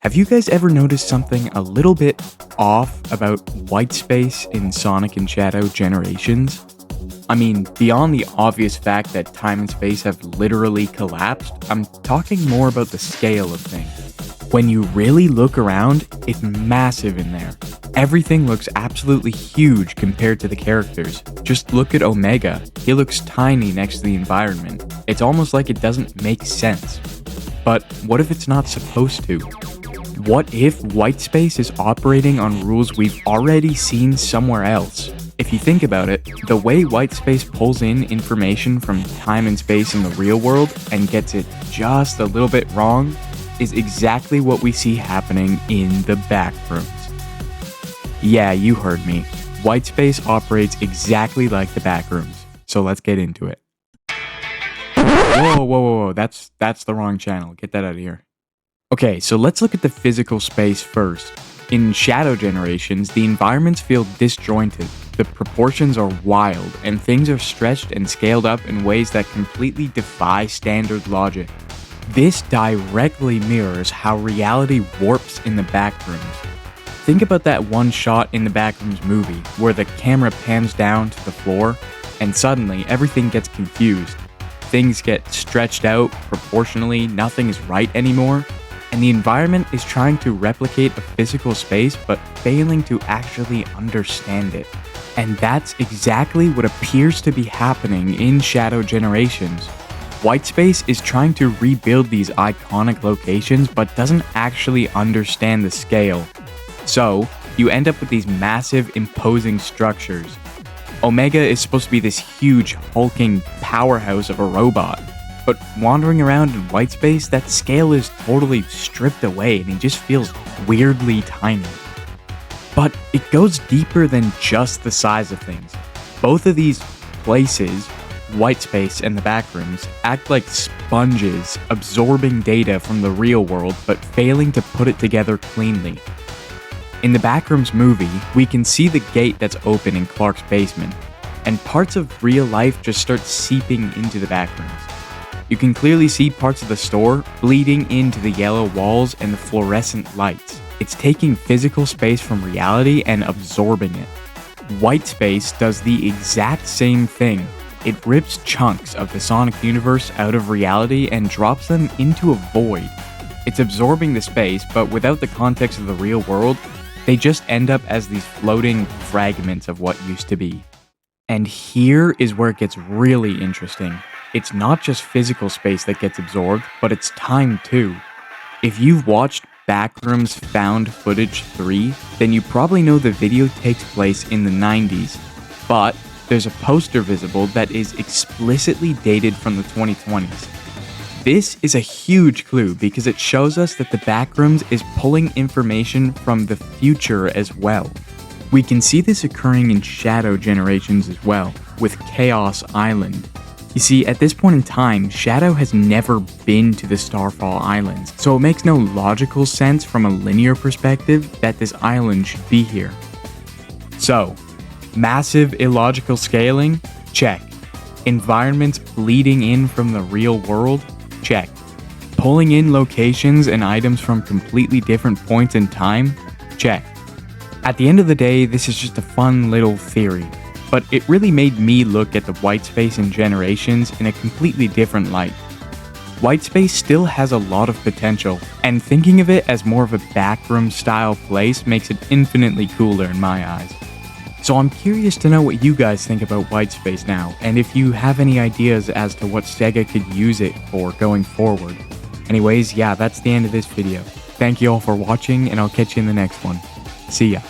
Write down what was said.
Have you guys ever noticed something a little bit off about white space in Sonic and Shadow Generations? I mean, beyond the obvious fact that time and space have literally collapsed, I'm talking more about the scale of things. When you really look around, it's massive in there. Everything looks absolutely huge compared to the characters. Just look at Omega. He looks tiny next to the environment. It's almost like it doesn't make sense. But what if it's not supposed to? What if white space is operating on rules we've already seen somewhere else? If you think about it, the way white space pulls in information from time and space in the real world and gets it just a little bit wrong is exactly what we see happening in the Backrooms. Yeah, you heard me. White space operates exactly like the Backrooms. So let's get into it. Whoa, that's the wrong channel. Get that out of here. Okay, so let's look at the physical space first. In Shadow Generations, the environments feel disjointed, the proportions are wild, and things are stretched and scaled up in ways that completely defy standard logic. This directly mirrors how reality warps in the Backrooms. Think about that one shot in the Backrooms movie, where the camera pans down to the floor, and suddenly everything gets confused. Things get stretched out proportionally, nothing is right anymore, and the environment is trying to replicate a physical space but failing to actually understand it. And that's exactly what appears to be happening in Shadow Generations. White space is trying to rebuild these iconic locations but doesn't actually understand the scale. So, you end up with these massive, imposing structures. Omega is supposed to be this huge, hulking powerhouse of a robot. But wandering around in white space, that scale is totally stripped away and he just feels weirdly tiny. But it goes deeper than just the size of things. Both of these places, white space and the Backrooms, act like sponges, absorbing data from the real world but failing to put it together cleanly. In the Backrooms movie, we can see the gate that's open in Clark's basement, and parts of real life just start seeping into the Backrooms. You can clearly see parts of the store bleeding into the yellow walls and the fluorescent lights. It's taking physical space from reality and absorbing it. White space does the exact same thing. It rips chunks of the Sonic universe out of reality and drops them into a void. It's absorbing the space, but without the context of the real world, they just end up as these floating fragments of what used to be. And here is where it gets really interesting. It's not just physical space that gets absorbed, but it's time too. If you've watched Backrooms Found Footage 3, then you probably know the video takes place in the 90s, but there's a poster visible that is explicitly dated from the 2020s. This is a huge clue because it shows us that the Backrooms is pulling information from the future as well. We can see this occurring in Shadow Generations as well, with Chaos Island. You see, at this point in time, Shadow has never been to the Starfall Islands, so it makes no logical sense from a linear perspective that this island should be here. So, massive illogical scaling? Check. Environments bleeding in from the real world? Check. Pulling in locations and items from completely different points in time? Check. At the end of the day, this is just a fun little theory. But it really made me look at the white space in Generations in a completely different light. White space still has a lot of potential, and thinking of it as more of a backroom style place makes it infinitely cooler in my eyes. So I'm curious to know what you guys think about white space now, and if you have any ideas as to what SEGA could use it for going forward. Anyways, yeah, that's the end of this video. Thank you all for watching, and I'll catch you in the next one. See ya.